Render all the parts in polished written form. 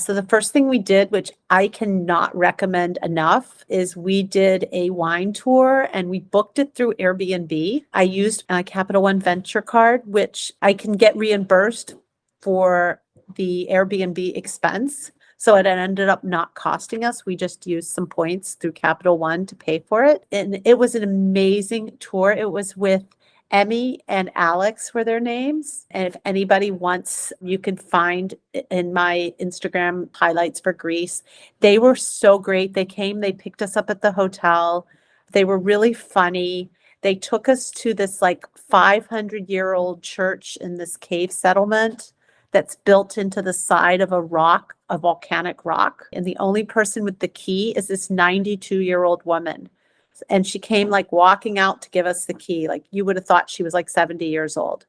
So the first thing we did, which I cannot recommend enough, is we did a wine tour and we booked it through Airbnb. I used a Capital One Venture card, which I can get reimbursed for the Airbnb expense. So it ended up not costing us. We just used some points through Capital One to pay for it. And it was an amazing tour. It was with Emmy and Alex were their names. And if anybody wants, you can find in my Instagram highlights for Greece. They were so great. They came, they picked us up at the hotel. They were really funny. They took us to this like 500-year-old church in this cave settlement that's built into the side of a rock, a volcanic rock. And the only person with the key is this 92-year-old woman. And she came like walking out to give us the key. Like you would have thought she was like 70 years old.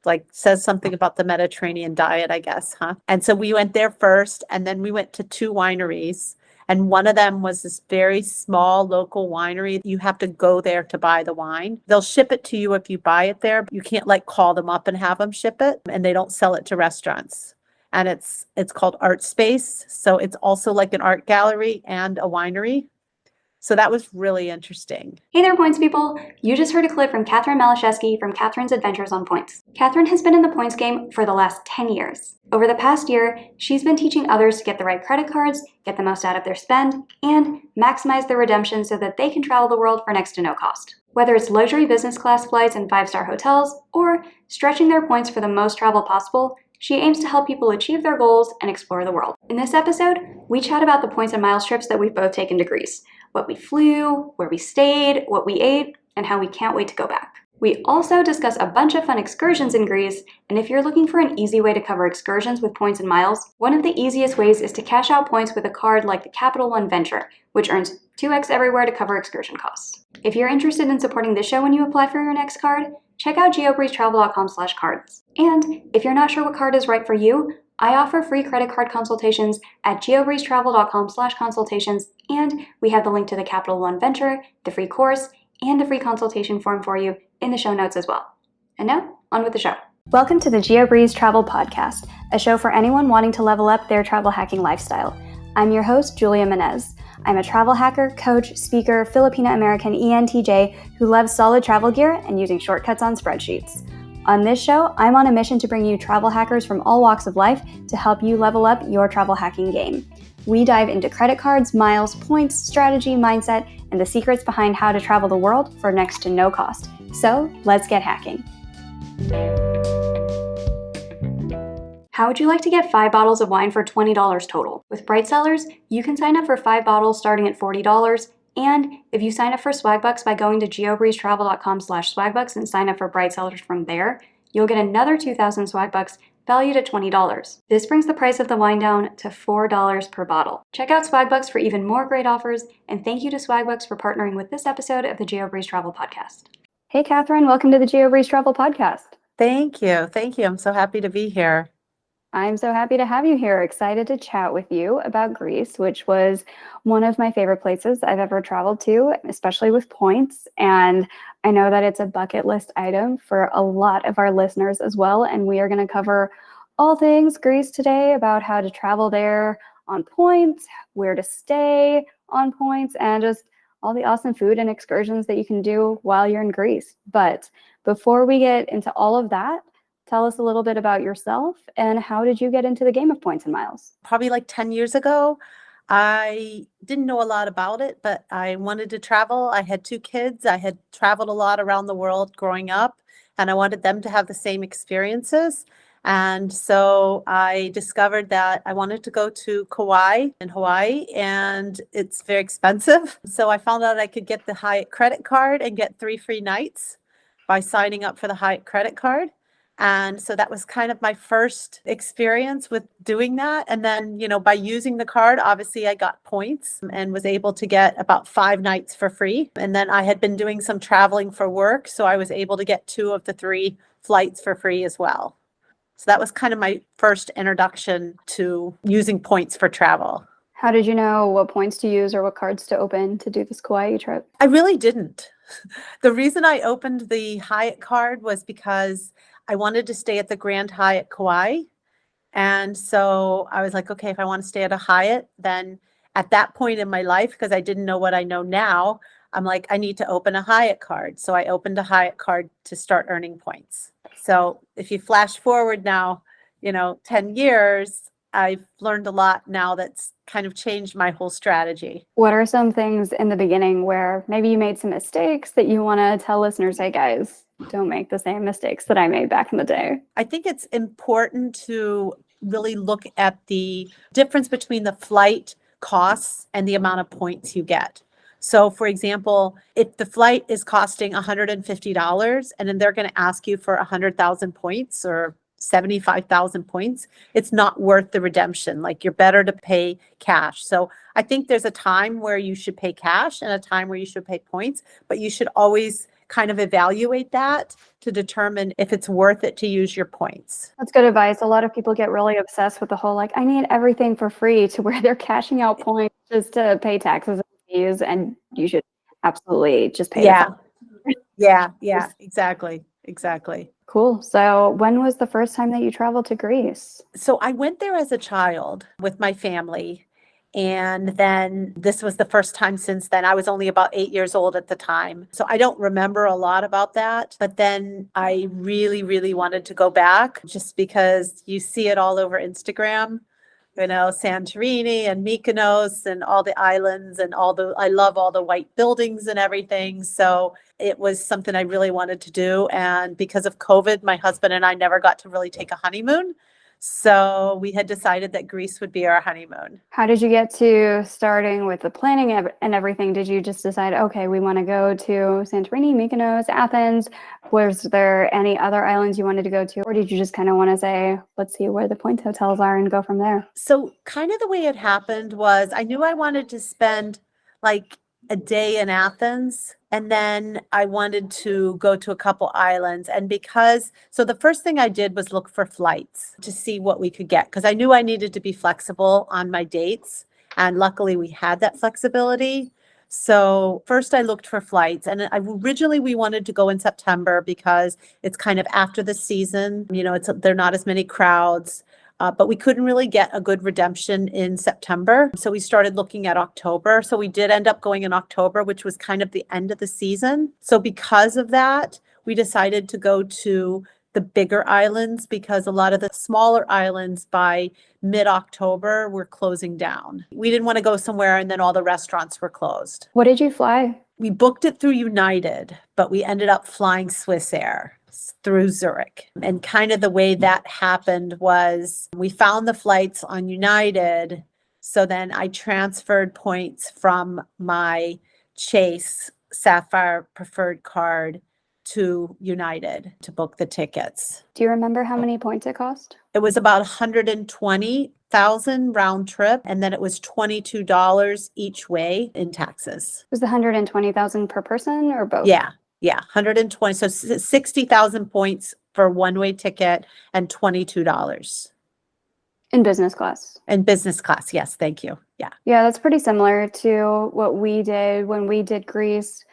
Like says something about the Mediterranean diet, I guess, huh? And so we went there first, and then we went to 2 wineries. And one of them was this very small local winery. You have to go there to buy the wine. They'll ship it to you if you buy it there. You can't like call them up and have them ship it, and they don't sell it to restaurants. And it's called Art Space. So it's also like an art gallery and a winery. So that was really interesting. Hey there, points people. You just heard a clip from Kathryn Malisheski from Kathryn's Adventures on Points. Kathryn has been in the points game for the last 10 years. Over the past year, she's been teaching others to get the right credit cards, get the most out of their spend, and maximize their redemption so that they can travel the world for next to no cost. Whether it's luxury business class flights and 5-star hotels, or stretching their points for the most travel possible, she aims to help people achieve their goals and explore the world. In this episode, we chat about the points and miles trips that we've both taken to Greece. What we flew, where we stayed, what we ate, and how we can't wait to go back. We also discuss a bunch of fun excursions in Greece, and if you're looking for an easy way to cover excursions with points and miles, one of the easiest ways is to cash out points with a card like the Capital One Venture, which earns 2x everywhere to cover excursion costs. If you're interested in supporting this show when you apply for your next card, check out geobreezetravel.com/cards. And if you're not sure what card is right for you, I offer free credit card consultations at geobreezetravel.com/consultations, and we have the link to the Capital One Venture, the free course, and the free consultation form for you in the show notes as well. And now, on with the show. Welcome to the Geobreeze Travel Podcast, a show for anyone wanting to level up their travel hacking lifestyle. I'm your host, Julia Menez. I'm a travel hacker, coach, speaker, Filipino-American ENTJ who loves solid travel gear and using shortcuts on spreadsheets. On this show, I'm on a mission to bring you travel hackers from all walks of life to help you level up your travel hacking game. We dive into credit cards, miles, points, strategy, mindset, and the secrets behind how to travel the world for next to no cost. So, let's get hacking. How would you like to get 5 bottles of wine for $20 total? With Bright Sellers, you can sign up for 5 bottles starting at $40. And if you sign up for Swagbucks by going to geobreezetravel.com/swagbucks and sign up for Bright Sellers from there, you'll get another 2,000 Swagbucks valued at $20. This brings the price of the wine down to $4 per bottle. Check out Swagbucks for even more great offers, and thank you to Swagbucks for partnering with this episode of the Geobreeze Travel Podcast. Hey, Kathryn, welcome to the Geobreeze Travel Podcast. Thank you. Thank you. I'm so happy to be here. I'm so happy to have you here. Excited to chat with you about Greece, which was one of my favorite places I've ever traveled to, especially with points. And I know that it's a bucket list item for a lot of our listeners as well. And we are going to cover all things Greece today about how to travel there on points, where to stay on points, and just all the awesome food and excursions that you can do while you're in Greece. But before we get into all of that, tell us a little bit about yourself and how did you get into the game of points and miles? Probably like 10 years ago, I didn't know a lot about it, but I wanted to travel. I had 2 kids. I had traveled a lot around the world growing up, and I wanted them to have the same experiences. And so I discovered that I wanted to go to Kauai in Hawaii, and it's very expensive. So I found out I could get the Hyatt credit card and get 3 free nights by signing up for the Hyatt credit card. And so that was kind of my first experience with doing that. And then, by using the card, obviously I got points and was able to get about 5 nights for free. And then I had been doing some traveling for work, so I was able to get 2 of the 3 flights for free as well. So that was kind of my first introduction to using points for travel. How did you know what points to use or what cards to open to do this Kauai trip? I really didn't. The reason I opened the Hyatt card was because I wanted to stay at the Grand Hyatt Kauai. And so I was like, okay, if I want to stay at a Hyatt, then at that point in my life, because I didn't know what I know now, I'm like, I need to open a Hyatt card. So I opened a Hyatt card to start earning points. So if you flash forward now, 10 years, I've learned a lot now that's kind of changed my whole strategy. What are some things in the beginning where maybe you made some mistakes that you want to tell listeners, hey guys, don't make the same mistakes that I made back in the day? I think it's important to really look at the difference between the flight costs and the amount of points you get. So for example, if the flight is costing $150 and then they're going to ask you for 100,000 points or 75,000 points, it's not worth the redemption. Like, you're better to pay cash. So I think there's a time where you should pay cash and a time where you should pay points, but you should always kind of evaluate that to determine if it's worth it to use your points. That's good advice. A lot of people get really obsessed with the whole, like, I need everything for free, to where they're cashing out points just to pay taxes and fees, and you should absolutely just pay Yeah. the fine. Yeah, exactly. Cool. So when was the first time that you traveled to Greece? So I went there as a child with my family. And then this was the first time since then. I was only about 8 years old at the time. So I don't remember a lot about that. But then I really, really wanted to go back just because you see it all over Instagram, Santorini and Mykonos and all the islands and I love all the white buildings and everything. So it was something I really wanted to do. And because of COVID, my husband and I never got to really take a honeymoon. So we had decided that Greece would be our honeymoon. How did you get to starting with the planning and everything? Did you just decide, okay, we want to go to Santorini, Mykonos, Athens? Was there any other islands you wanted to go to? Or did you just kind of want to say, let's see where the point hotels are and go from there? So kind of the way it happened was I knew I wanted to spend like a day in Athens, and then I wanted to go to a couple islands. And so the first thing I did was look for flights to see what we could get, because I knew I needed to be flexible on my dates. And luckily we had that flexibility. So first I looked for flights, and originally we wanted to go in September because it's kind of after the season, there are not as many crowds. But we couldn't really get a good redemption in September. So we started looking at October. So we did end up going in October, which was kind of the end of the season. So because of that, we decided to go to the bigger islands, because a lot of the smaller islands by mid-October were closing down. We didn't want to go somewhere and then all the restaurants were closed. What did you fly? We booked it through United, but we ended up flying Swiss Air through Zurich. And kind of the way that happened was we found the flights on United. So then I transferred points from my Chase Sapphire preferred card to United to book the tickets. Do you remember how many points it cost? It was about 120,000 round trip, and then it was $22 each way in taxes. Was the 120,000 per person or both? Yeah, 120. So 60,000 points for one-way ticket and $22 in business class. In business class, yes, thank you. Yeah, that's pretty similar to what we did when we did Greece.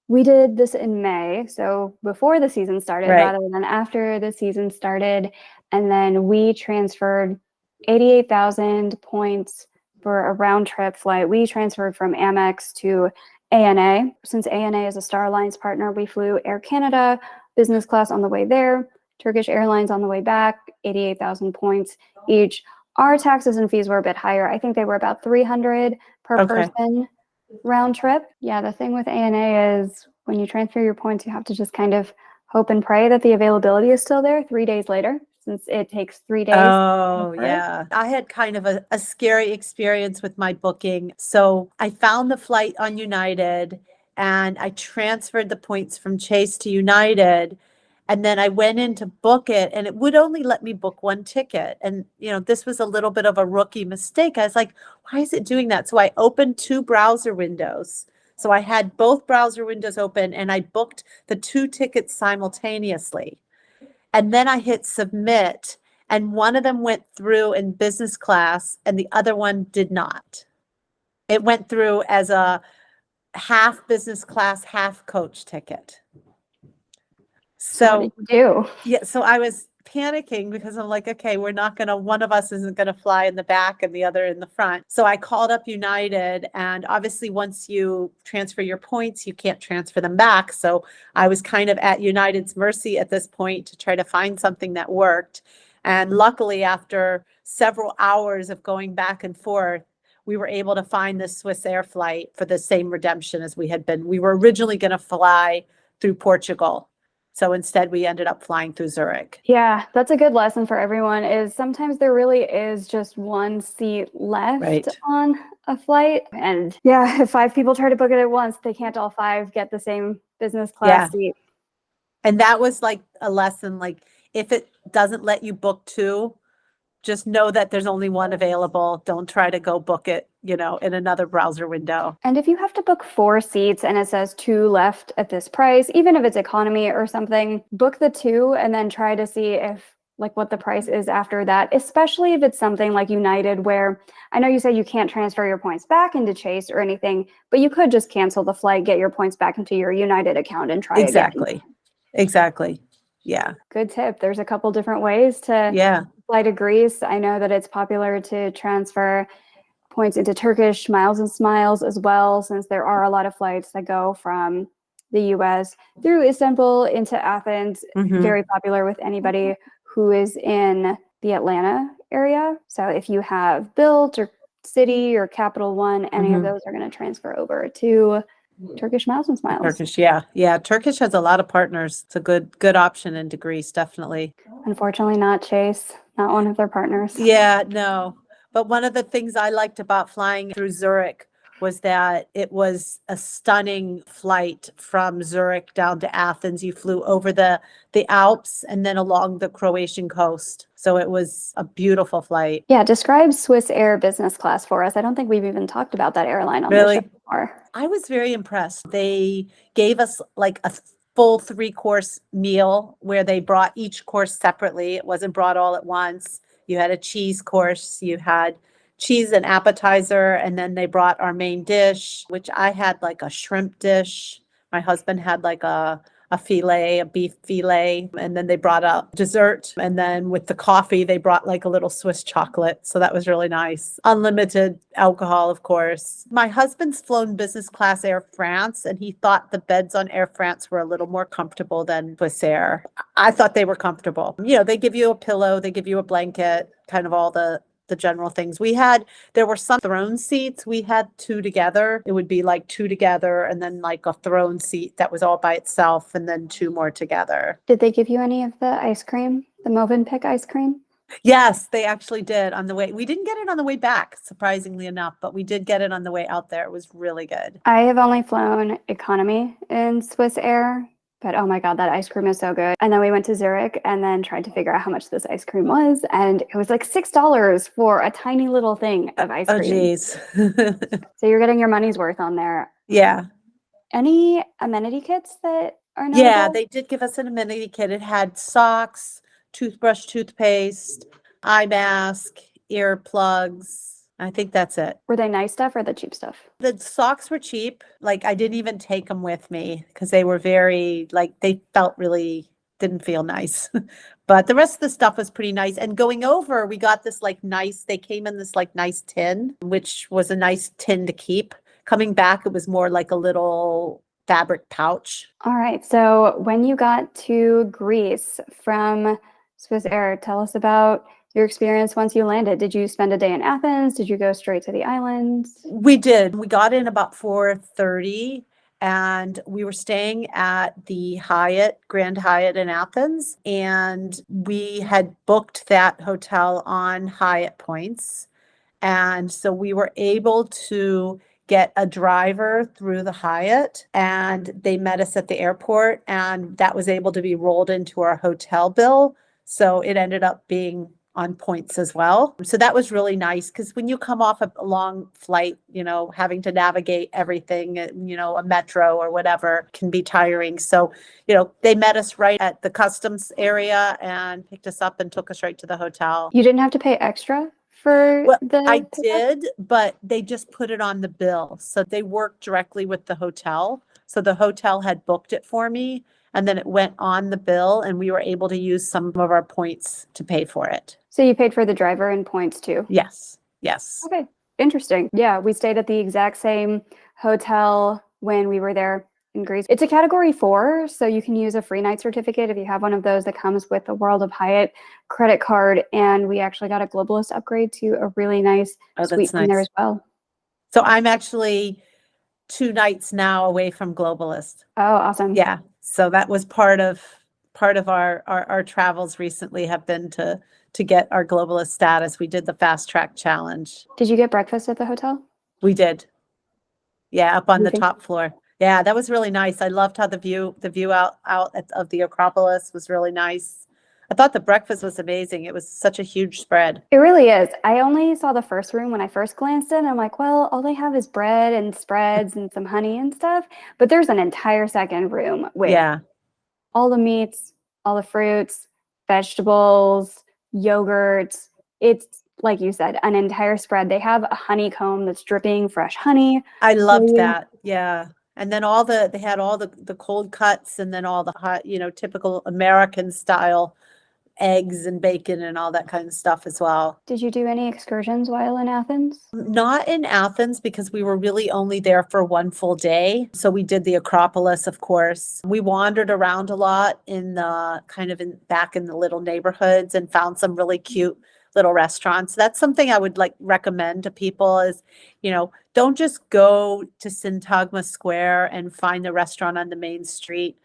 We did this in May, so before the season started, Right. rather than after the season started. And then we transferred 88,000 points for a round trip flight. We transferred from Amex to ANA. Since ANA is a Star Alliance partner, we flew Air Canada, business class on the way there, Turkish Airlines on the way back, 88,000 points each. Our taxes and fees were a bit higher. I think they were about 300 per person round trip. Yeah, the thing with ANA is when you transfer your points, you have to just kind of hope and pray that the availability is still there 3 days later, since it takes 3 days. Oh, yeah. I had kind of a scary experience with my booking. So I found the flight on United and I transferred the points from Chase to United. And then I went in to book it and it would only let me book one ticket. And, this was a little bit of a rookie mistake. I was like, why is it doing that? So I opened 2 browser windows. So I had both browser windows open and I booked the 2 tickets simultaneously. And then I hit submit and one of them went through in business class and the other one did not. It went through as a half business class, half coach ticket. So what did you do? Yeah, so I was panicking because I'm like, okay, one of us isn't gonna fly in the back and the other in the front. So I called up United, and obviously once you transfer your points, you can't transfer them back. So I was kind of at United's mercy at this point to try to find something that worked. And luckily, after several hours of going back and forth, we were able to find this Swiss Air flight for the same redemption as we had been. We were originally going to fly through Portugal. So instead, we ended up flying through Zurich. Yeah, that's a good lesson for everyone is sometimes there really is just one seat left Right. on a flight. And yeah, if 5 people try to book it at once, they can't all 5 get the same business class seat. And that was like a lesson, like if it doesn't let you book 2, just know that there's only one available. Don't try to go book it, in another browser window. And if you have to book 4 seats and it says 2 left at this price, even if it's economy or something, book the 2 and then try to see if what the price is after that, especially if it's something like United, where I know you said you can't transfer your points back into Chase or anything, but you could just cancel the flight, get your points back into your United account and try again. Exactly. Yeah. Good tip. There's a couple different ways to fly to Greece. I know that it's popular to transfer points into Turkish Miles and Smiles as well, since there are a lot of flights that go from the US through Istanbul into Athens. Very popular with anybody who is in the Atlanta area. So if you have Built or City or Capital One, any of those are going to transfer over to Turkish Miles and Smiles. Turkish, yeah. Turkish has a lot of partners. It's a good option into Greece, definitely. Unfortunately, not Chase, not one of their partners. Yeah, no. But one of the things I liked about flying through Zurich was that it was a stunning flight from Zurich down to Athens. You flew over the Alps and then along the Croatian coast. So it was a beautiful flight. Yeah, describe Swiss Air business class for us. I don't think we've even talked about that airline on the show before. I was very impressed. They gave us like a full 3-course meal where they brought each course separately. It wasn't brought all at once. You had a cheese course, you had cheese and appetizer, and then they brought our main dish, which I had like a shrimp dish. My husband had like a beef filet, and then they brought a dessert. And then with the coffee, they brought like a little Swiss chocolate. So that was really nice. Unlimited alcohol, of course. My husband's flown business class Air France, and he thought the beds on Air France were a little more comfortable than Swiss Air. I thought they were comfortable. They give you a pillow, they give you a blanket, kind of all the general things. There were some throne seats. We had 2 together. It would be like 2 together and then like a throne seat that was all by itself and then 2 more together. Did they give you any of the ice cream, the Mövenpick ice cream? Yes, they actually did on the way. We didn't get it on the way back, surprisingly enough, but we did get it on the way out there. It was really good. I have only flown economy in Swiss Air, but oh my God, that ice cream is so good. And then we went to Zurich and then tried to figure out how much this ice cream was. And it was like $6 for a tiny little thing of ice cream. Oh, geez. So you're getting your money's worth on there. Yeah. Any amenity kits that are notable? Yeah, they did give us an amenity kit. It had socks, toothbrush, toothpaste, eye mask, earplugs. I think that's it. Were they nice stuff or the cheap stuff? The socks were cheap. Like I didn't even take them with me because they were they didn't feel nice. But the rest of the stuff was pretty nice. And going over, we got this they came in this nice tin, which was a nice tin to keep. Coming back, it was more like a little fabric pouch. All right. So when you got to Greece from Swiss Air, tell us about your experience once you landed. Did you spend a day in Athens? Did you go straight to the islands? We did. We got in about 4:30 and we were staying at the Grand Hyatt in Athens. And we had booked that hotel on Hyatt points. And so we were able to get a driver through the Hyatt, and they met us at the airport, and that was able to be rolled into our hotel bill. So it ended up being on points as well. So that was really nice because when you come off a long flight, having to navigate everything, a metro or whatever can be tiring. So, they met us right at the customs area and picked us up and took us right to the hotel. You didn't have to pay extra for I did, but they just put it on the bill. So they worked directly with the hotel. So the hotel had booked it for me. and then it went on the bill, and we were able to use some of our points to pay for it. So you paid for the driver and points too? Yes. Yes. Okay. Interesting. Yeah, we stayed at the exact same hotel when we were there in Greece. It's a category 4, so you can use a free night certificate if you have one of those that comes with the World of Hyatt credit card. And we actually got a Globalist upgrade to a really nice suite from there as well. So I'm actually 2 nights now away from Globalist. Oh, awesome. Yeah. So that was part of our travels recently have been to get our Globalist status. We did the fast track challenge. Did you get breakfast at the hotel? We did. Yeah, up on the top floor. Yeah, that was really nice. I loved how the view out of the Acropolis was really nice. I thought the breakfast was amazing. It was such a huge spread. It really is. I only saw the first room when I first glanced in. I'm like, well, all they have is bread and spreads and some honey and stuff. But there's an entire second room with all the meats, all the fruits, vegetables, yogurts. It's, like you said, an entire spread. They have a honeycomb that's dripping fresh honey. I loved that. Yeah. And then they had all the cold cuts, and then all the hot, typical American style eggs and bacon and all that kind of stuff as well. Did you do any excursions while in Athens? Not in Athens, because we were really only there for 1 full day. So we did the Acropolis, of course. We wandered around a lot back in the little neighborhoods and found some really cute little restaurants. That's something I would recommend to people is, don't just go to Syntagma Square and find the restaurant on the main street.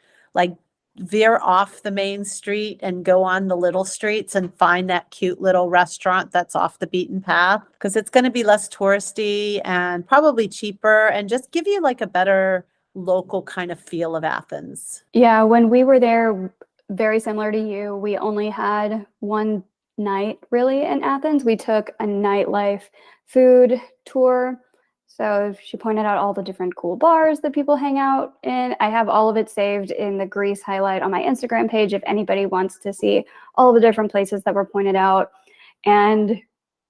Veer off the main street and go on the little streets and find that cute little restaurant that's off the beaten path, because it's going to be less touristy and probably cheaper and just give you a better local kind of feel of Athens. Yeah, when we were there, very similar to you, we only had one night really in Athens. We took a nightlife food tour. So she pointed out all the different cool bars that people hang out in. I have all of it saved in the Greece highlight on my Instagram page if anybody wants to see all the different places that were pointed out. And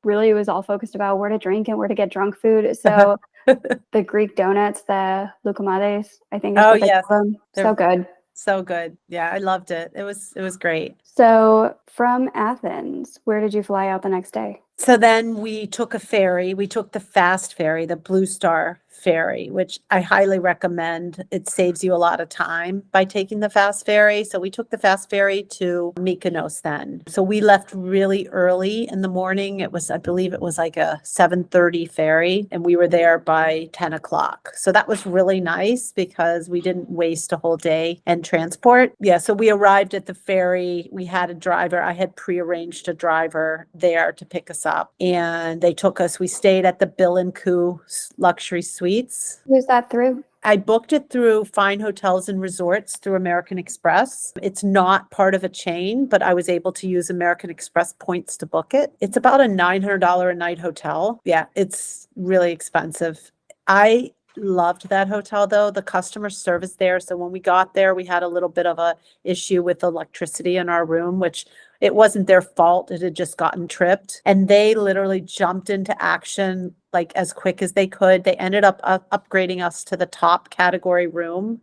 really it was all focused about where to drink and where to get drunk food. So the Greek donuts, the loukoumades, I think is what they call them. So good. So good. Yeah, I loved it. It was great. So from Athens, where did you fly out the next day? So then we took a ferry. We took the fast ferry, the Blue Star ferry, which I highly recommend. It saves you a lot of time by taking the fast ferry. So we took the fast ferry to Mykonos then. So we left really early in the morning. I believe it was like a 7:30 ferry, and we were there by 10 o'clock. So that was really nice because we didn't waste a whole day in transport. Yeah, so we arrived at the ferry. We had a driver. I had prearranged a driver there to pick us up, and they took us. We stayed at the Bill & Coo luxury suite. Who's that through? I booked it through Fine Hotels and Resorts through American Express. It's not part of a chain, but I was able to use American Express points to book it. It's about a $900 a night hotel. Yeah, it's really expensive. I loved that hotel though, the customer service there. So when we got there, we had a little bit of a issue with electricity in our room, which it wasn't their fault. It had just gotten tripped. And they literally jumped into action as quick as they could. They ended up upgrading us to the top category room.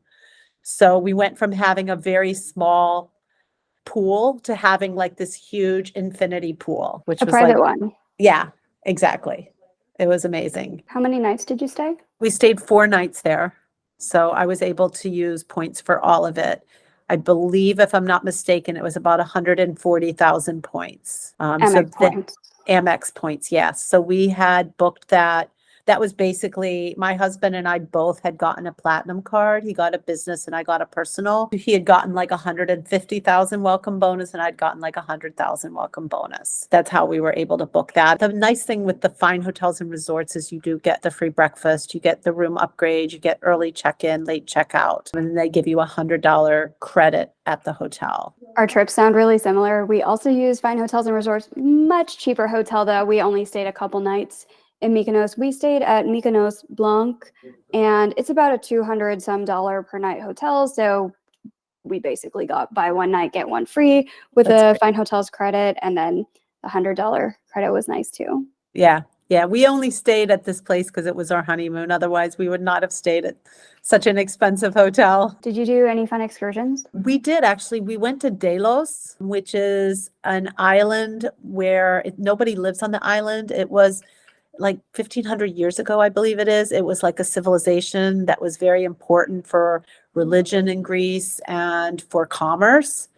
So we went from having a very small pool to having this huge infinity pool, which was a private one. Yeah, exactly. It was amazing. How many nights did you stay? We stayed 4 nights there. So I was able to use points for all of it. I believe, if I'm not mistaken, it was about 140,000 points. Amex points. Amex points, yes. So we had booked that. That was basically, my husband and I both had gotten a platinum card. He got a business and I got a personal. He had gotten 150,000 welcome bonus and I'd gotten 100,000 welcome bonus. That's how we were able to book that. The nice thing with the Fine Hotels and Resorts is you do get the free breakfast, you get the room upgrade, you get early check-in, late check-out, and they give you $100 credit at the hotel. Our trips sound really similar. We also use Fine Hotels and Resorts, much cheaper hotel though. We only stayed a couple nights in Mykonos. We stayed at Mykonos Blanc, and it's about a $200 some per night hotel. So we basically got buy one night, get one free with a Fine Hotels credit, and then the $100 credit was nice too. Yeah, Yeah, we only stayed at this place because it was our honeymoon. Otherwise, we would not have stayed at such an expensive hotel. Did you do any fun excursions? We did actually. We went to Delos, which is an island where nobody lives on the island. It was like 1500 years ago, I believe it is. It was like a civilization that was very important for religion in Greece and for commerce.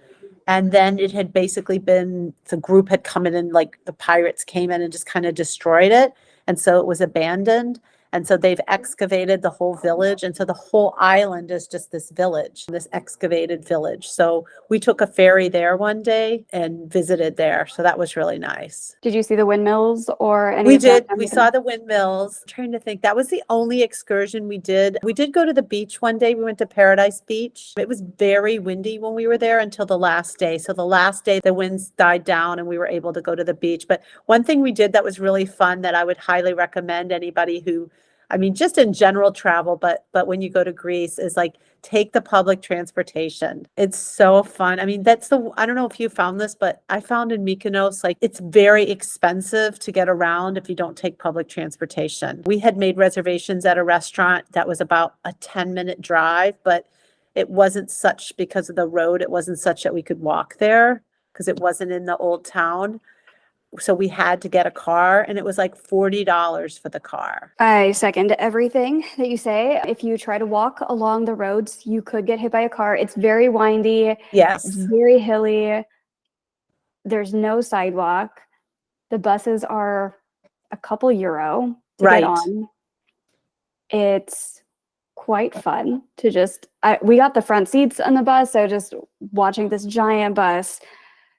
And then it had basically been, the group had come in and like the pirates came in and just kind of destroyed it. And so it was abandoned. And so they've excavated the whole village. And so the whole island is just this village, this excavated village. So we took a ferry there one day and visited there. So that was really nice. Did you see the windmills or any We of that? did. We saw the windmills. I'm trying to think. That was the only excursion we did. We did go to the beach one day. We went to Paradise Beach. It was very windy when we were there until the last day. So the last day, the winds died down and we were able to go to the beach. But one thing we did that was really fun that I would highly recommend anybody who, I mean, just in general travel, but when you go to Greece is like take the public transportation. It's so fun. I mean, I don't know if you found this, but I found in Mykonos, like it's very expensive to get around if you don't take public transportation. We had made reservations at a restaurant that was about a 10-minute drive, but it wasn't such because of the road. It wasn't such that we could walk there because it wasn't in the old town. So we had to get a car and it was like $40 for the car. I second everything that you say. If you try to walk along the roads, you could get hit by a car. It's very windy. Yes. It's very hilly. There's no sidewalk. The buses are a couple euro to Right. get on. It's quite fun to we got the front seats on the bus, so just watching this giant bus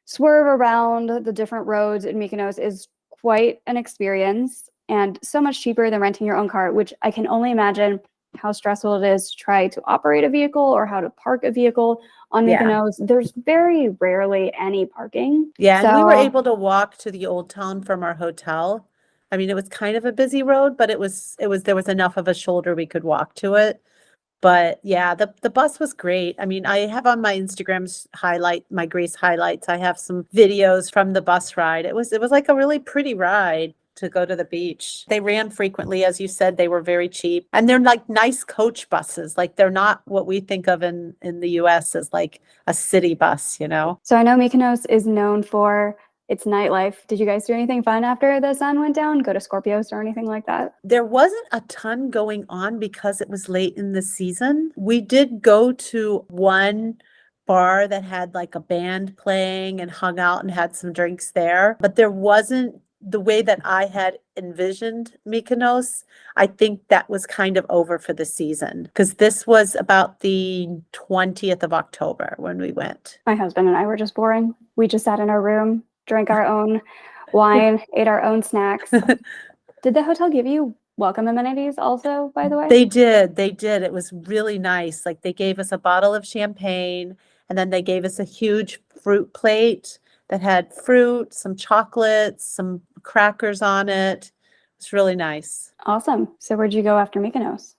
swerve around the different roads in Mykonos is quite an experience and so much cheaper than renting your own car, which I can only imagine how stressful it is to try to operate a vehicle or how to park a vehicle on Mykonos. Yeah. There's very rarely any parking. Yeah, and we were able to walk to the old town from our hotel. I mean, it was kind of a busy road, but there was enough of a shoulder we could walk to it. But yeah, the bus was great. I mean, I have on my Instagram's my Greece highlights. I have some videos from the bus ride. It was like a really pretty ride to go to the beach. They ran frequently, as you said, they were very cheap. And they're like nice coach buses. Like they're not what we think of in the US as like a city bus, you know? So I know Mykonos is known for its nightlife. Did you guys do anything fun after the sun went down? Go to Scorpios or anything like that? There wasn't a ton going on because it was late in the season. We did go to one bar that had like a band playing and hung out and had some drinks there, but there wasn't the way that I had envisioned Mykonos. I think that was kind of over for the season because this was about the 20th of October when we went. My husband and I were just boring. We just sat in our room, drank our own wine, ate our own snacks. Did the hotel give you welcome amenities also, by the way? They did. It was really nice. Like they gave us a bottle of champagne and then they gave us a huge fruit plate that had fruit, some chocolates, some crackers on it. It's really nice. Awesome. So where'd you go after Mykonos?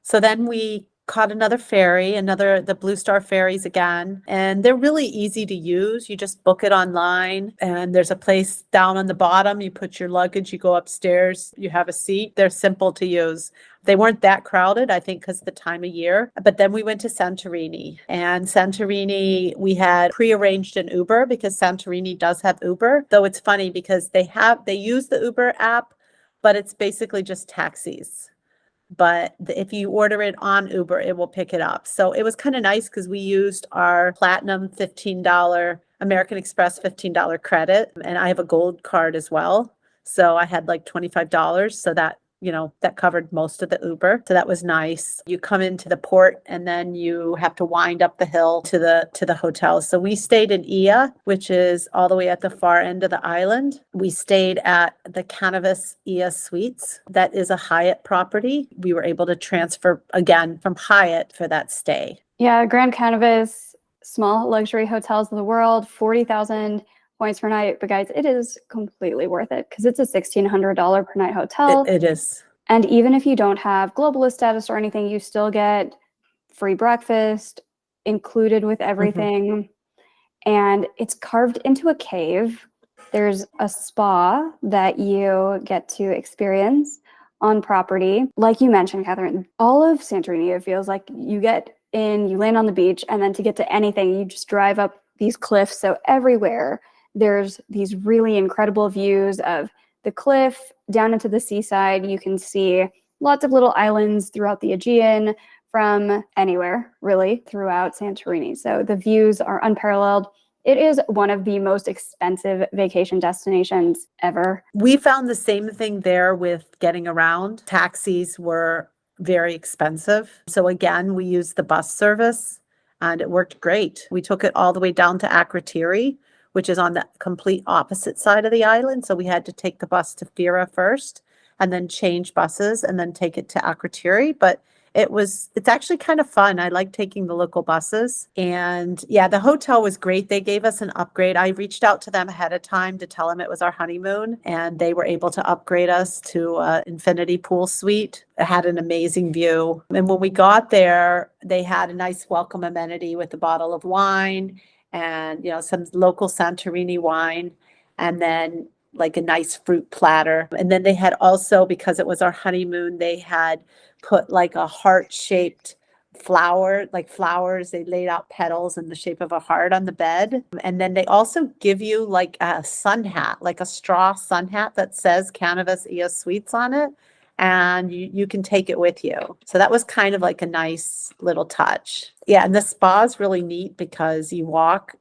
So then we caught another ferry, the Blue Star ferries again, and they're really easy to use. You just book it online and there's a place down on the bottom. You put your luggage, you go upstairs, you have a seat. They're simple to use. They weren't that crowded, I think, because of the time of year. But then we went to Santorini. And Santorini, we had prearranged an Uber because Santorini does have Uber. Though it's funny because they use the Uber app, but it's basically just taxis. But if you order it on Uber, it will pick it up. So it was kind of nice because we used our platinum $15 American Express $15 credit. And I have a gold card as well. So I had like $25. So that covered most of the Uber. So that was nice. You come into the port and then you have to wind up the hill to the hotel. So we stayed in Ia, which is all the way at the far end of the island. We stayed at the Canavas Ia Suites. That is a Hyatt property. We were able to transfer again from Hyatt for that stay. Yeah, Grand Canavas, small luxury hotels in the world, 40,000 points per night, but guys, it is completely worth it because it's a $1,600 per night hotel. It is. And even if you don't have globalist status or anything, you still get free breakfast included with everything. And it's carved into a cave. There's a spa that you get to experience on property. Like you mentioned, Kathryn, all of Santorini, it feels like you get in, you land on the beach, and then to get to anything, you just drive up these cliffs. So everywhere there's these really incredible views of the cliff down into the seaside. You can see lots of little islands throughout the Aegean from anywhere, really, throughout Santorini. So the views are unparalleled. It is one of the most expensive vacation destinations ever. We found the same thing there with getting around. Taxis were very expensive. So again, we used the bus service and it worked great. We took it all the way down to Akrotiri, which is on the complete opposite side of the island. So we had to take the bus to Fira first and then change buses and then take it to Akrotiri. But it's actually kind of fun. I like taking the local buses. And yeah, the hotel was great. They gave us an upgrade. I reached out to them ahead of time to tell them it was our honeymoon, and they were able to upgrade us to an infinity pool suite. It had an amazing view. And when we got there, they had a nice welcome amenity with a bottle of wine and, some local Santorini wine, and then like a nice fruit platter. And then they had also, because it was our honeymoon, they had put like a heart-shaped flower, like flowers. They laid out petals in the shape of a heart on the bed. And then they also give you like a sun hat, like a straw sun hat that says Cannabis EOS Suites on it. And you can take it with you. So that was kind of like a nice little touch. Yeah, and the spa is really neat because you walk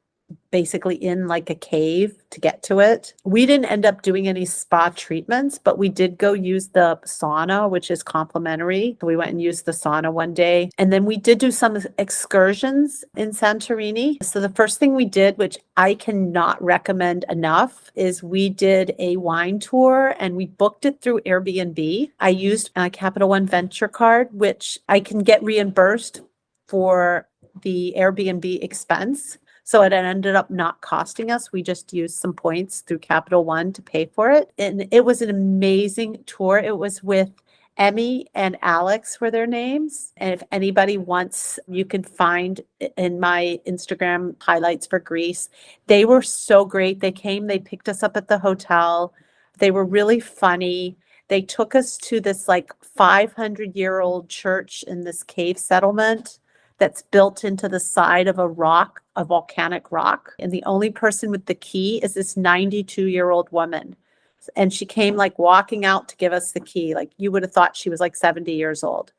basically in like a cave to get to it. We didn't end up doing any spa treatments, but we did go use the sauna, which is complimentary. We went and used the sauna one day. And then we did do some excursions in Santorini. So the first thing we did, which I cannot recommend enough, is we did a wine tour and we booked it through Airbnb. I used a Capital One Venture card, which I can get reimbursed for the Airbnb expense. So it ended up not costing us. We just used some points through Capital One to pay for it. And it was an amazing tour. It was with Emmy and Alex were their names. And if anybody wants, you can find in my Instagram highlights for Greece. They were so great. They came, they picked us up at the hotel. They were really funny. They took us to this like 500-year-old church in this cave settlement that's built into the side of a volcanic rock. And the only person with the key is this 92-year-old woman. And she came like walking out to give us the key. Like you would have thought she was like 70 years old.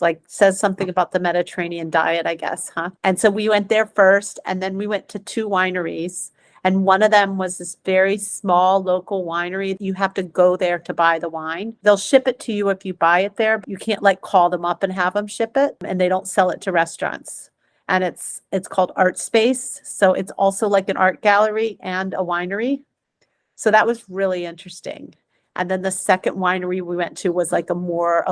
Like says something about the Mediterranean diet, I guess, huh? And so we went there first, and then we went to 2 wineries. And one of them was this very small local winery. You have to go there to buy the wine. They'll ship it to you if you buy it there. You can't like call them up and have them ship it, and they don't sell it to restaurants. And it's called Art Space. So it's also like an art gallery and a winery. So that was really interesting. And then the second winery we went to was like a much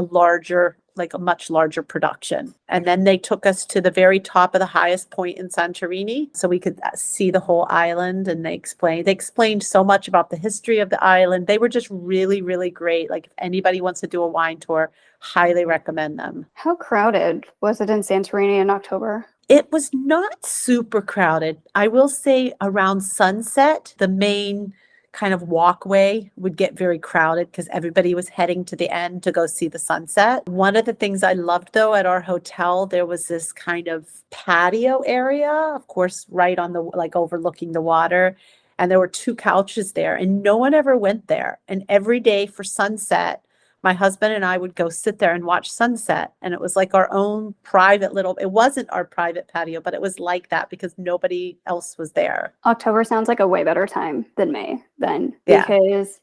larger production. And then they took us to the very top of the highest point in Santorini so we could see the whole island. And they explained so much about the history of the island. They were just really, really great. Like if anybody wants to do a wine tour, highly recommend them. How crowded was it in Santorini in October? It was not super crowded. I will say around sunset, the main kind of walkway would get very crowded because everybody was heading to the end to go see the sunset. One of the things I loved though at our hotel, there was this kind of patio area, of course, right on the like overlooking the water. And there were 2 couches there and no one ever went there. And every day for sunset, my husband and I would go sit there and watch sunset. And it was like our own private it wasn't our private patio, but it was like that because nobody else was there. October sounds like a way better time than May then. Yeah. Because,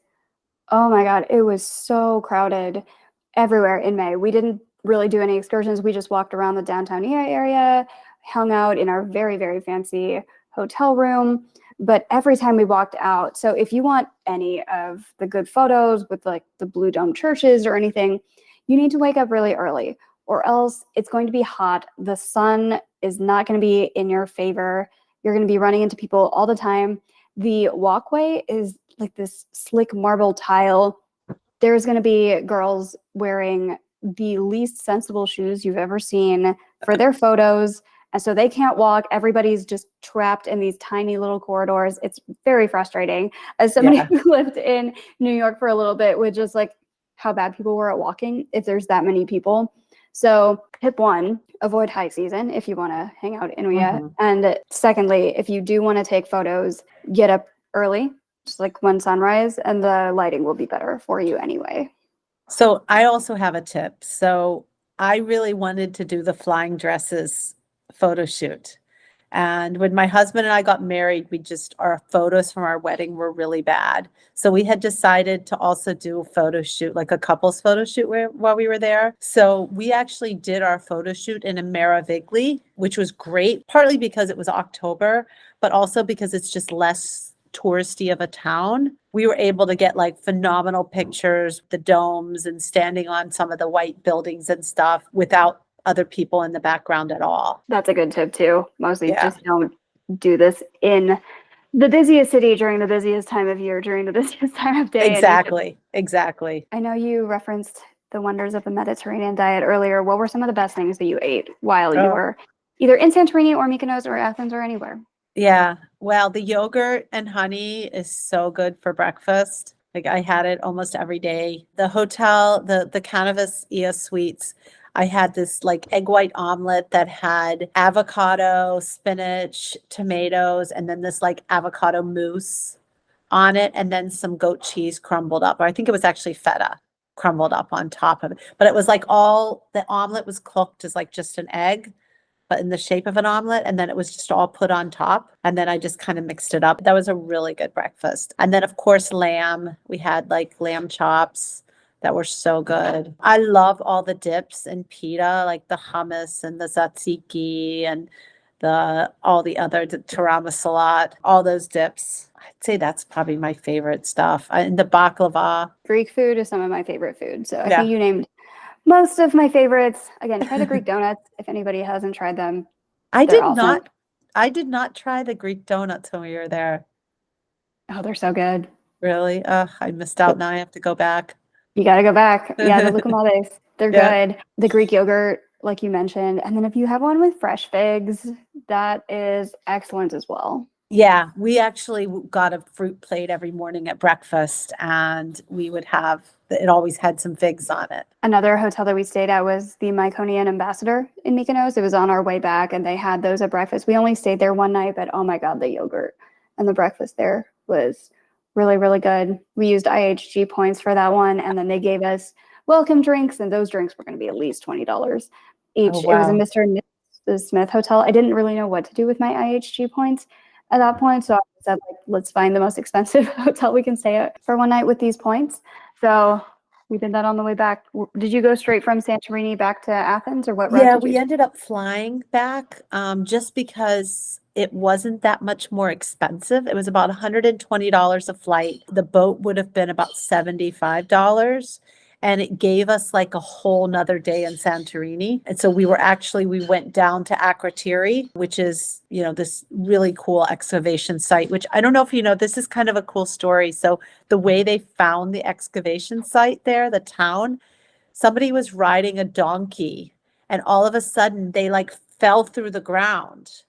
oh my God, it was so crowded everywhere in May. We didn't really do any excursions. We just walked around the downtown area, hung out in our very, very fancy hotel room. But every time we walked out, so if you want any of the good photos with like the blue dome churches or anything, you need to wake up really early or else it's going to be hot. The sun is not going to be in your favor. You're going to be running into people all the time. The walkway is like this slick marble tile. There's going to be girls wearing the least sensible shoes you've ever seen for their photos. And so they can't walk. Everybody's just trapped in these tiny little corridors. It's very frustrating. As somebody who lived in New York for a little bit, with just like how bad people were at walking if there's that many people. So tip 1, avoid high season if you want to hang out in Uya. And secondly, if you do want to take photos, get up early, just like when sunrise, and the lighting will be better for you anyway. So I also have a tip. So I really wanted to do the flying dresses photo shoot. And when my husband and I got married, our photos from our wedding were really bad. So we had decided to also do a photo shoot, like a couple's photo shoot while we were there. So we actually did our photo shoot in a Meravigli, which was great, partly because it was October, but also because it's just less touristy of a town. We were able to get like phenomenal pictures, the domes and standing on some of the white buildings and stuff without other people in the background at all. That's a good tip too. Mostly just don't do this in the busiest city during the busiest time of year, during the busiest time of day. Exactly. I know you referenced the wonders of the Mediterranean diet earlier. What were some of the best things that you ate while you were either in Santorini or Mykonos or Athens or anywhere? Yeah. Well, the yogurt and honey is so good for breakfast. Like I had it almost every day. The hotel, the Canvas ES Suites, I had this like egg white omelet that had avocado, spinach, tomatoes, and then this like avocado mousse on it, and then some goat cheese crumbled up. Or I think it was actually feta crumbled up on top of it. But it was like the omelet was cooked as like just an egg, but in the shape of an omelet. And then it was just all put on top. And then I just kind of mixed it up. That was a really good breakfast. And then of course, line. We had like lamb chops that were so good. I love all the dips and pita, like the hummus and the tzatziki and all the other tiramisu salad, all those dips. I'd say that's probably my favorite stuff. And the baklava. Greek food is some of my favorite food. So I think you named most of my favorites. Again, try the Greek donuts if anybody hasn't tried them. I did not try the Greek donuts when we were there. Oh, they're so good. Really? I missed out. Now I have to go back. You got to go back. Yeah, the lucumades, they're good. The Greek yogurt, like you mentioned. And then if you have one with fresh figs, that is excellent as well. Yeah, we actually got a fruit plate every morning at breakfast, and it always had some figs on it. Another hotel that we stayed at was the Mykonos Ambassador in Mykonos. It was on our way back, and they had those at breakfast. We only stayed there one night, but oh my God, the yogurt and the breakfast there was really, really good. We used IHG points for that one, and then they gave us welcome drinks, and those drinks were going to be at least $20 each. Oh, wow. It was a Mr. and Mrs. Smith hotel. I didn't really know what to do with my IHG points at that point, so I said, like, let's find the most expensive hotel we can stay at for one night with these points. So we did that on the way back. Did you go straight from Santorini back to Athens, or what route? Yeah, we ended up flying back just because it wasn't that much more expensive. It was about $120 a flight. The boat would have been about $75. And it gave us like a whole nother day in Santorini. And so we went down to Akrotiri, which is, this really cool excavation site, which I don't know if you know, this is kind of a cool story. So the way they found the excavation site there, the town, somebody was riding a donkey and all of a sudden they like fell through the ground.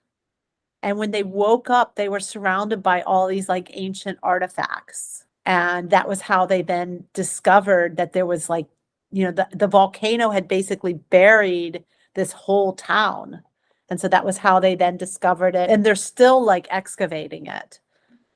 And when they woke up, they were surrounded by all these like ancient artifacts. And that was how they then discovered that there was like, the volcano had basically buried this whole town. And so that was how they then discovered it. And they're still like excavating it.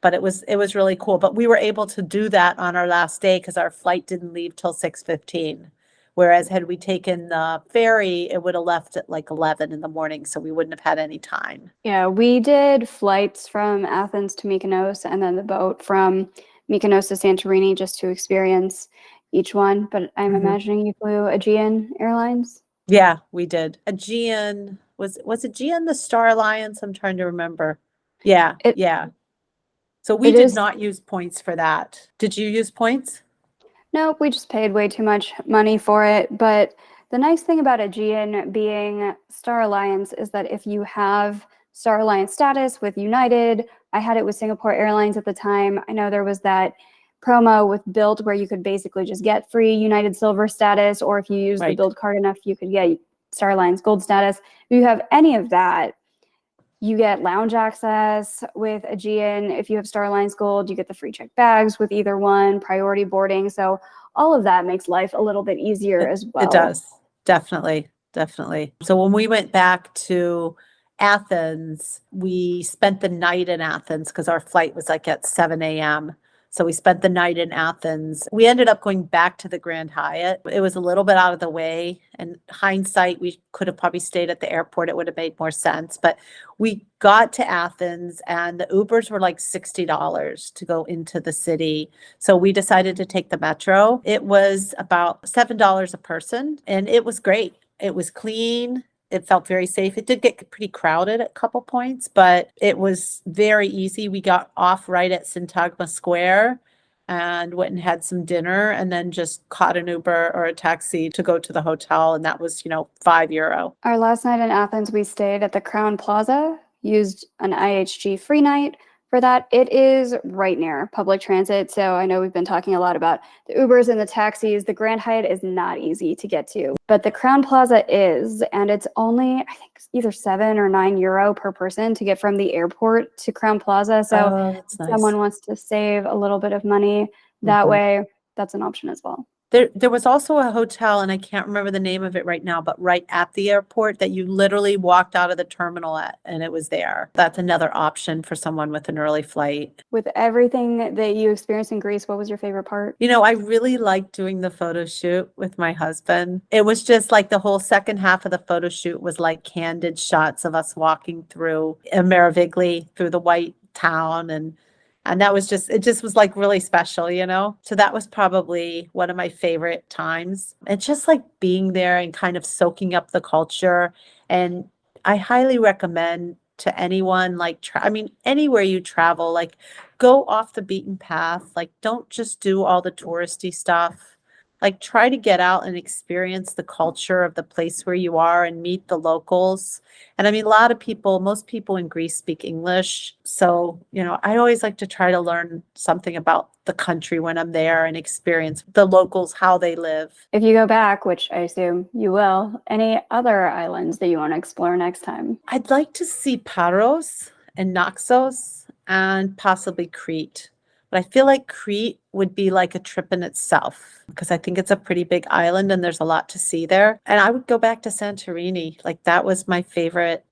But it was really cool. But we were able to do that on our last day because our flight didn't leave till 6:15. Whereas had we taken the ferry, it would have left at like 11 in the morning. So we wouldn't have had any time. Yeah, we did flights from Athens to Mykonos and then the boat from Mykonos to Santorini just to experience each one. But I'm imagining you flew Aegean Airlines? Yeah, we did. Aegean, was Aegean the Star Alliance? I'm trying to remember. Yeah, yeah. So we did not use points for that. Did you use points? Nope, we just paid way too much money for it. But the nice thing about Aegean being Star Alliance is that if you have Star Alliance status with United, I had it with Singapore Airlines at the time. I know there was that promo with Bilt where you could basically just get free United Silver status, or if you use the Bilt card enough, you could get Star Alliance Gold status. If you have any of that, you get lounge access with Aegean. If you have Star Alliance Gold, you get the free check bags with either one, priority boarding. So all of that makes life a little bit easier as well. It does. Definitely. Definitely. So when we went back to Athens, we spent the night in Athens because our flight was like at 7 a.m. So we spent the night in Athens. We ended up going back to the Grand Hyatt. It was a little bit out of the way. And hindsight, we could have probably stayed at the airport. It would have made more sense. But we got to Athens and the Ubers were like $60 to go into the city. So we decided to take the metro. It was about $7 a person and it was great. It was clean. It felt very safe. It did get pretty crowded at a couple points, but it was very easy. We got off right at Syntagma Square and went and had some dinner and then just caught an Uber or a taxi to go to the hotel. And that was, €5. Our last night in Athens, we stayed at the Crown Plaza, used an IHG free night for that. It is right near public transit. So I know we've been talking a lot about the Ubers and the taxis. The Grand Hyatt is not easy to get to, but the Crown Plaza is, and it's only, I think, either €7 or €9 per person to get from the airport to Crown Plaza. So That's if nice. someone wants to save a little bit of money that way, that's an option as well. There was also a hotel, and I can't remember the name of it right now, but right at the airport that you literally walked out of the terminal at, and it was there. That's another option for someone with an early flight. With everything that you experienced in Greece, what was your favorite part? I really liked doing the photo shoot with my husband. It was just like the whole second half of the photo shoot was like candid shots of us walking through Meravigli, through the white town, and that was it just was like really special, So that was probably one of my favorite times. It's just like being there and kind of soaking up the culture. And I highly recommend to anyone, anywhere you travel, like go off the beaten path. Like don't just do all the touristy stuff. Like try to get out and experience the culture of the place where you are and meet the locals. And most people in Greece speak English. So, I always like to try to learn something about the country when I'm there and experience the locals, how they live. If you go back, which I assume you will, any other islands that you want to explore next time? I'd like to see Paros and Naxos and possibly Crete. But I feel like Crete would be like a trip in itself because I think it's a pretty big island and there's a lot to see there. And I would go back to Santorini. Like that was my favorite.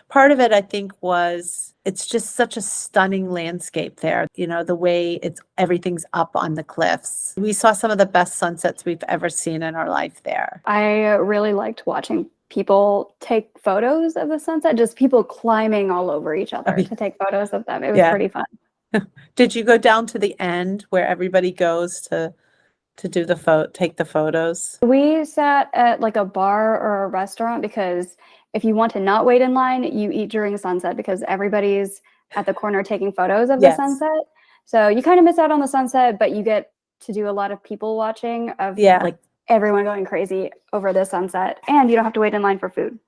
Part of it I think was it's just such a stunning landscape there. The way everything's up on the cliffs. We saw some of the best sunsets we've ever seen in our life there. I really liked watching people take photos of the sunset, just people climbing all over each other to take photos of them. It was pretty fun. Did you go down to the end where everybody goes to do take the photos? We sat at like a bar or a restaurant because if you want to not wait in line, you eat during sunset because everybody's at the corner taking photos of the sunset. So you kind of miss out on the sunset, but you get to do a lot of people watching of like everyone going crazy over the sunset, and you don't have to wait in line for food.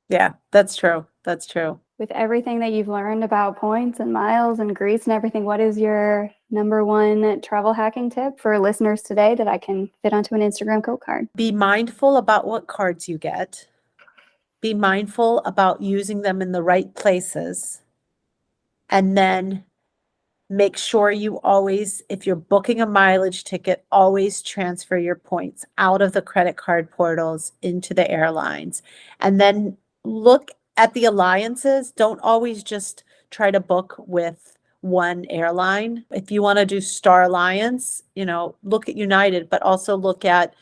Yeah, that's true. That's true. With everything that you've learned about points and miles and Greece and everything, what is your number one travel hacking tip for listeners today that I can fit onto an Instagram quote card? Be mindful about what cards you get. Be mindful about using them in the right places. And then make sure you always, if you're booking a mileage ticket, always transfer your points out of the credit card portals into the airlines. And then look at the alliances. Don't always just try to book with one airline. If you want to do Star Alliance, look at United, but also look at,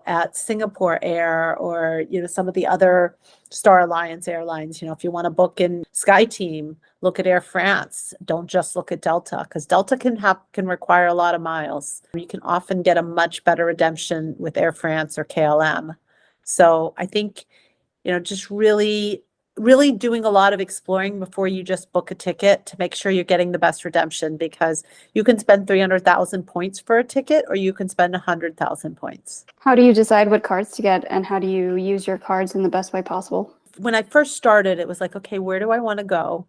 at Singapore Air or, some of the other Star Alliance airlines. If you want to book in SkyTeam, look at Air France. Don't just look at Delta because Delta can require a lot of miles. You can often get a much better redemption with Air France or KLM. So I think, just really doing a lot of exploring before you just book a ticket to make sure you're getting the best redemption, because you can spend 300,000 points for a ticket or you can spend 100,000 points. How do you decide what cards to get and how do you use your cards in the best way possible? When I first started, it was like, okay, where do I want to go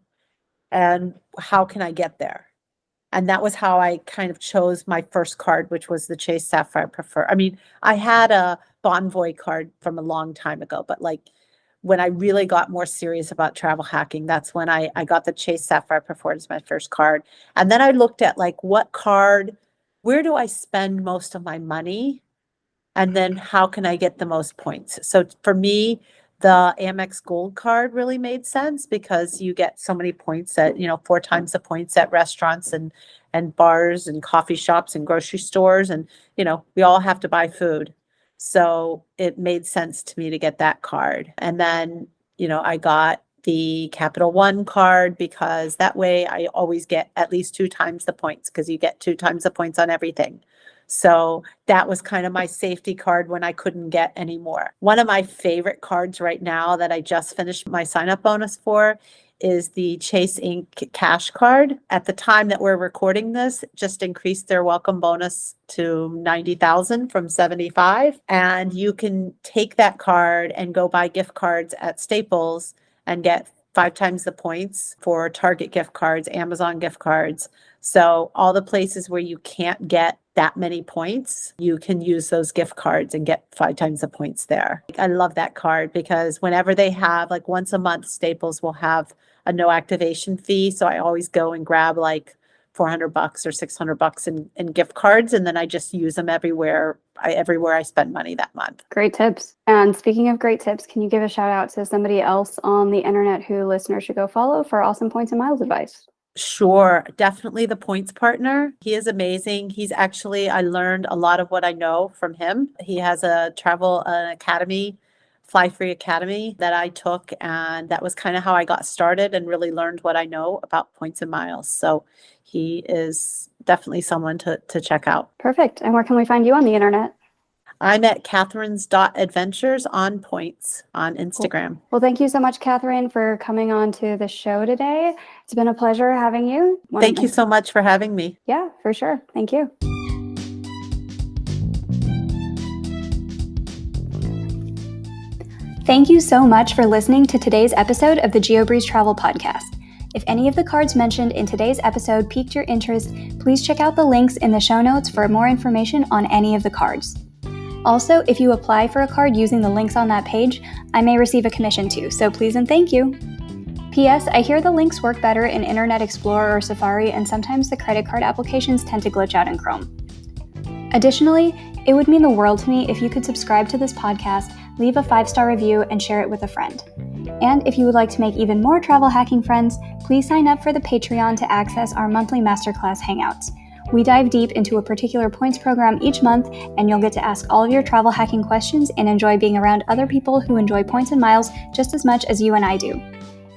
and how can I get there? And that was how I kind of chose my first card, which was the Chase Sapphire Prefer. I had a Bonvoy card from a long time ago, but like when I really got more serious about travel hacking, that's when I got the Chase Sapphire Preferred as my first card. And then I looked at like where do I spend most of my money? And then how can I get the most points? So for me, the Amex Gold card really made sense because you get so many points at, 4 times the points at restaurants and bars and coffee shops and grocery stores. And, we all have to buy food. So it made sense to me to get that card. And then, I got the Capital One card because that way I always get at least 2 times the points because you get 2 times the points on everything. So that was kind of my safety card when I couldn't get any more. One of my favorite cards right now that I just finished my sign-up bonus for is the Chase Inc. Cash card. At the time that we're recording this, just increased their welcome bonus to 90,000 from 75. And you can take that card and go buy gift cards at Staples and get 5 times the points for Target gift cards, Amazon gift cards. So all the places where you can't get that many points, you can use those gift cards and get 5 times the points there. I love that card because whenever they have, like once a month, Staples will have a no activation fee. So I always go and grab like $400 or $600 in gift cards. And then I just use them everywhere I spend money that month. Great tips. And speaking of great tips, can you give a shout out to somebody else on the internet who listeners should go follow for awesome points and miles advice? Sure. Definitely the Points Partner. He is amazing. I learned a lot of what I know from him. He has an academy, Fly Free Academy that I took. And that was kind of how I got started and really learned what I know about points and miles. So he is definitely someone to check out. Perfect. And where can we find you on the internet? I'm at Kathryn's.adventures on Points on Instagram. Well, thank you so much, Kathryn, for coming on to the show today. It's been a pleasure having you. Thank you so much for having me. Yeah, for sure. Thank you. Thank you so much for listening to today's episode of the Geobreeze Travel Podcast. If any of the cards mentioned in today's episode piqued your interest, please check out the links in the show notes for more information on any of the cards. Also, if you apply for a card using the links on that page, I may receive a commission too, so please and thank you. P.S. I hear the links work better in Internet Explorer or Safari, and sometimes the credit card applications tend to glitch out in Chrome. Additionally, it would mean the world to me if you could subscribe to this podcast, leave a 5-star review, and share it with a friend. And if you would like to make even more travel hacking friends, please sign up for the Patreon to access our monthly masterclass hangouts. We dive deep into a particular points program each month, and you'll get to ask all of your travel hacking questions and enjoy being around other people who enjoy points and miles just as much as you and I do.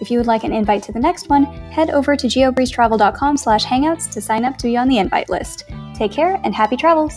If you would like an invite to the next one, head over to geobreezetravel.com/hangouts to sign up to be on the invite list. Take care and happy travels!